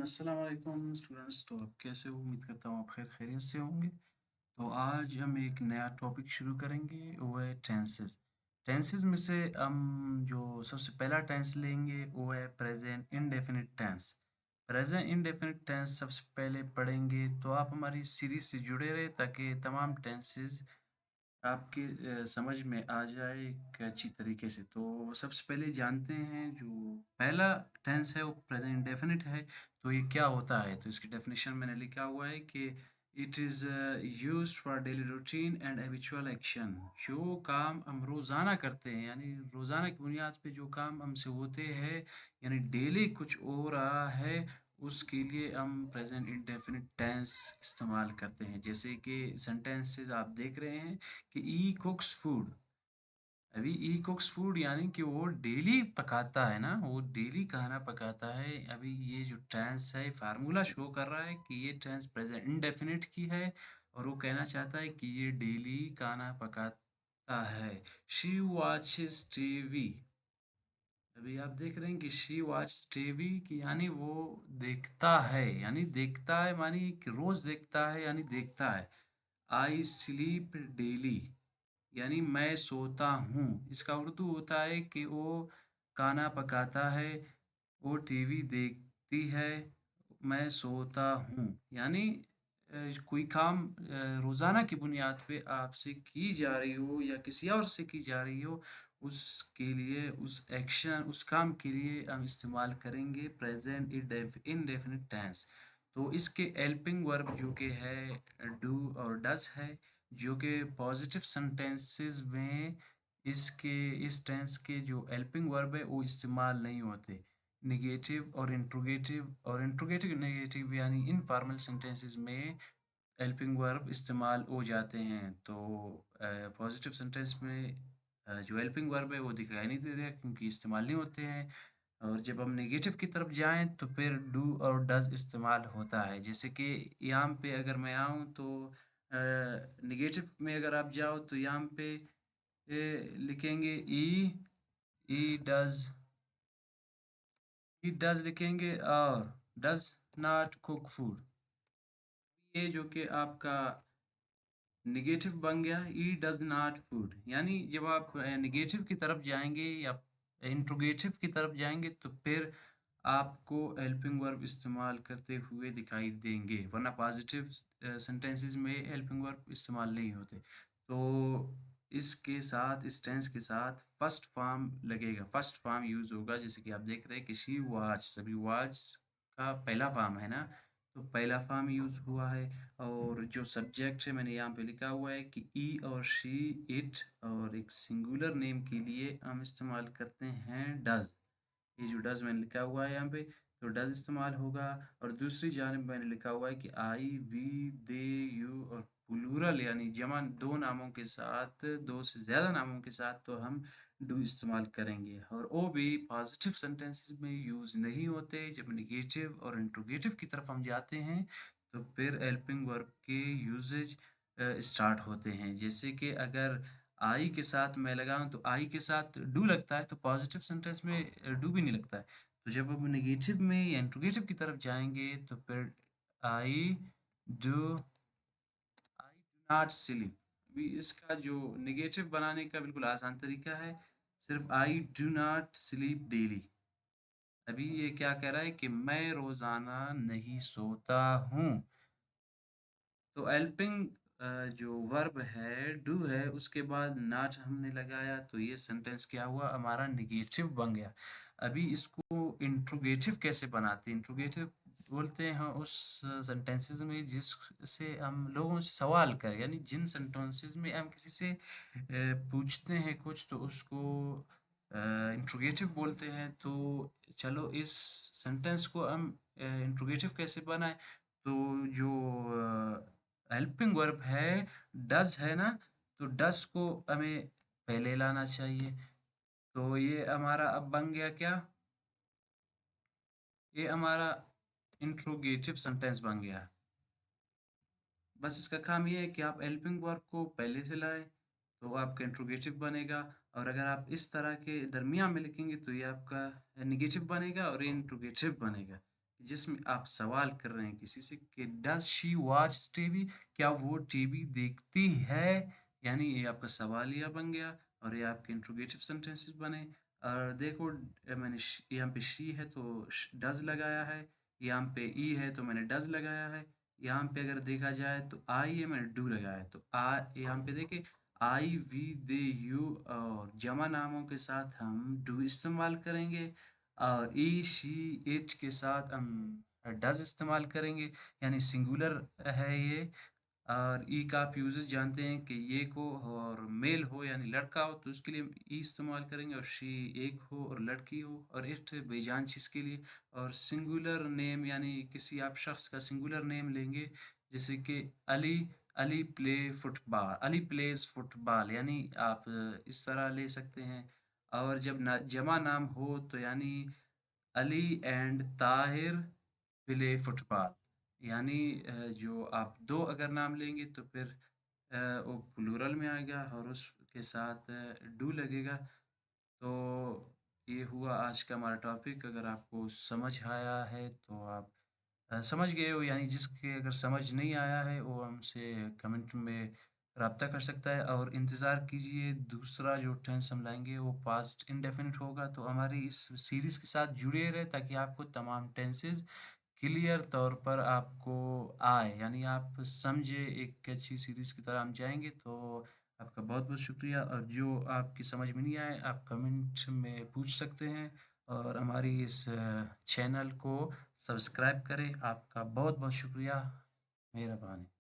अस्सलाम वालेकुम स्टूडेंट्स। तो आप कैसे हो? उम्मीद करता हूँ आप खैरियत से होंगे। तो आज हम एक नया टॉपिक शुरू करेंगे, वो है टेंसेस। टेंसेस में से हम जो सबसे पहला टेंस लेंगे वो है present indefinite tense. Present indefinite tense सबसे पहले पढ़ेंगे, तो आप हमारी सीरीज से जुड़े रहे ताकि तमाम टेंसेस आपके समझ में आ जाए एक अच्छी तरीके से। तो सबसे पहले जानते हैं, जो पहला टेंस है वो प्रेजेंट इंडेफिनिट है। तो ये क्या होता है? तो इसकी डेफिनेशन मैंने लिखा हुआ है कि it is used for daily routine and habitual action. जो काम हम रोज़ाना करते हैं, यानी रोज़ाना की बुनियाद पे जो काम हमसे होते हैं, यानी डेली कुछ हो रहा है, उसके लिए हम प्रेजेंट इंडेफिनिट टेंस इस्तेमाल करते हैं। जैसे कि सेंटेंसेस आप देख रहे हैं कि ई कुक्स फूड। अभी ई कुक्स फूड यानी कि वो डेली पकाता है ना, वो डेली खाना पकाता है। अभी ये जो टेंस है फार्मूला शो कर रहा है कि ये टेंस प्रेजेंट इंडेफिनिट की है, और वो कहना चाहता है कि ये डेली खाना पकाता है। She watches TV. अभी आप देख रहे हैं कि शी वॉच टीवी की, यानी वो देखता है, यानी देखता है मानी कि रोज देखता है, यानी देखता है। आई स्लीप डेली, यानी मैं सोता हूँ। इसका उर्दू होता है कि वो खाना पकाता है, वो टीवी देखती है, मैं सोता हूँ। यानी कोई काम रोज़ाना की बुनियाद पे आपसे की जा रही हो या किसी और से की जा रही हो, उसके लिए, उस एक्शन, उस काम के लिए हम इस्तेमाल करेंगे प्रेजेंट इंडेफिनिट टेंस। तो इसके हेल्पिंग वर्ब जो कि है डू और डज है, जो कि पॉजिटिव सेंटेंसेस में इसके इस टेंस के जो हेल्पिंग वर्ब है वो इस्तेमाल नहीं होते। नेगेटिव और इंट्रोगेटिव नेगेटिव यानी इनफॉर्मल सेंटेंसेस में हेल्पिंग वर्ब इस्तेमाल हो जाते हैं। तो पॉजिटिव सेंटेंस में जो हेल्पिंग वर्ब है वो दिखाई नहीं दे रहा क्योंकि इस्तेमाल नहीं होते हैं। और जब हम नेगेटिव की तरफ जाएं तो फिर डू और डज इस्तेमाल होता है। जैसे कि यहाँ पे अगर मैं आऊँ तो नेगेटिव में अगर आप जाओ तो यहाँ पे लिखेंगे ई डज, लिखेंगे, और डज नॉट कुक फूड। ये जो कि आपका नेगेटिव बन गया, ई डज नॉट फूड। यानी जब आप नेगेटिव की तरफ जाएंगे या इंट्रोगेटिव की तरफ जाएंगे तो फिर आपको हेल्पिंग वर्ब इस्तेमाल करते हुए दिखाई देंगे, वरना पॉजिटिव सेंटेंसेस में हेल्पिंग वर्ब इस्तेमाल नहीं होते। तो इसके साथ, इस टेंस के साथ फर्स्ट फॉर्म लगेगा, फर्स्ट फॉर्म यूज होगा। जैसे कि आप देख रहे हैं कि शी वॉच, सभी वॉच का पहला फॉर्म है ना, तो पहला फॉर्म यूज हुआ है। और जो सब्जेक्ट है मैंने यहाँ पे लिखा हुआ है कि ई और शी, इट, और एक सिंगुलर नेम के लिए हम इस्तेमाल करते हैं डज। ये जो डज मैंने लिखा हुआ है यहाँ पे, तो डज इस्तेमाल होगा। और दूसरी जानिब मैंने लिखा हुआ है कि आई, वी, दे, यू, और प्लूरल यानी जमा दो नामों के साथ, दो से ज़्यादा नामों के साथ तो हम डू इस्तेमाल करेंगे। और वो भी पॉजिटिव सेंटेंसेस में यूज़ नहीं होते। जब निगेटिव और इंट्रोगेटिव की तरफ हम जाते हैं तो फिर हेल्पिंग वर्ब के यूजेज स्टार्ट होते हैं। जैसे कि अगर आई के साथ मैं लगाऊँ तो आई के साथ डू लगता है, तो पॉजिटिव सेंटेंस में डू भी नहीं लगता है। तो जब हम नेगेटिव में या इंट्रोगेटिव की तरफ जाएँगे तो फिर आई डू, नॉट स्लीप। अभी इसका जो नेगेटिव बनाने का बिल्कुल आसान तरीका है, सिर्फ I do not sleep daily. अभी ये क्या कह रहा है कि मैं रोज़ाना नहीं सोता हूँ। तो हेल्पिंग जो वर्ब है डू है, उसके बाद नॉट हमने लगाया, तो ये सेंटेंस क्या हुआ, हमारा नेगेटिव बन गया। अभी इसको इंट्रोगेटिव कैसे बनाते हैं? इंट्रोगेटिव बोलते हैं उस सेंटेंसेस में जिससे हम लोगों से सवाल करें, यानी जिन सेंटेंसेस में हम किसी से पूछते हैं कुछ, तो उसको इंट्रोगेटिव बोलते हैं। तो चलो इस सेंटेंस को हम इंट्रोगेटिव कैसे बनाएं? तो जो हेल्पिंग वर्ब है डज है ना, तो डज को हमें पहले लाना चाहिए। तो ये हमारा अब बन गया क्या, ये हमारा इंट्रोगेटिव सेंटेंस बन गया। बस इसका काम ये है कि आप हेल्पिंग वर्ब को पहले से लाएं, तो आपका इंट्रोगेटिव बनेगा। और अगर आप इस तरह के दरमियान में लिखेंगे तो ये आपका नेगेटिव बनेगा और ये इंट्रोगेटिव बनेगा। जिसमें आप सवाल कर रहे हैं किसी से कि डज़ शी वॉच टीवी? क्या वो टीवी देखती है? यानी ये आपका सवालिया बन गया और ये आपके इंट्रोगेटिव सेंटेंसेस बने। और देखो मैंने यहाँ पे शी है तो डज़ लगाया है, यहाँ पे ई है तो मैंने डज़ लगाया है, यहाँ पे अगर देखा जाए तो आई है मैंने डू लगाया है। तो आ यहाँ पे देखिए आई, वी, दे, यू और जमा नामों के साथ हम डू इस्तेमाल करेंगे और ई, शी, इट के साथ हम डज़ इस्तेमाल करेंगे, यानी सिंगुलर है ये। और ई का आप यूज़ेस जानते हैं कि ये को और मेल हो यानी लड़का हो तो उसके लिए ई इस्तेमाल करेंगे और शी एक हो और लड़की हो और इट बेजान चीज़ के लिए। और सिंगुलर नेम यानी किसी आप शख्स का सिंगुलर नेम लेंगे जैसे कि अली, अली अली प्लेज फुटबॉल यानी आप इस तरह ले सकते हैं। और जब जमा नाम हो तो यानी Ali and Tahir play football, यानी जो आप दो अगर नाम लेंगे तो फिर वो प्लूरल में आएगा और उसके साथ डू लगेगा। तो ये हुआ आज का हमारा टॉपिक। अगर आपको समझ आया है तो आप समझ गए हो, यानी जिसके अगर समझ नहीं आया है वो हमसे कमेंट में राब्ता कर सकता है। और इंतज़ार कीजिए दूसरा जो टेंस हम लाएँगे वो पास्ट इंडेफिनिट होगा। तो हमारी इस सीरीज़ के साथ जुड़े रहें ताकि आपको तमाम टेंसेस क्लियर तौर पर आपको आए, यानी आप समझे एक अच्छी सीरीज़ की तरह हम जाएँगे। तो आपका बहुत-बहुत शुक्रिया और जो आपकी समझ में नहीं आए आप कमेंट में पूछ सकते हैं और हमारी इस चैनल को सब्सक्राइब करें। आपका बहुत-बहुत शुक्रिया, मेहरबानी।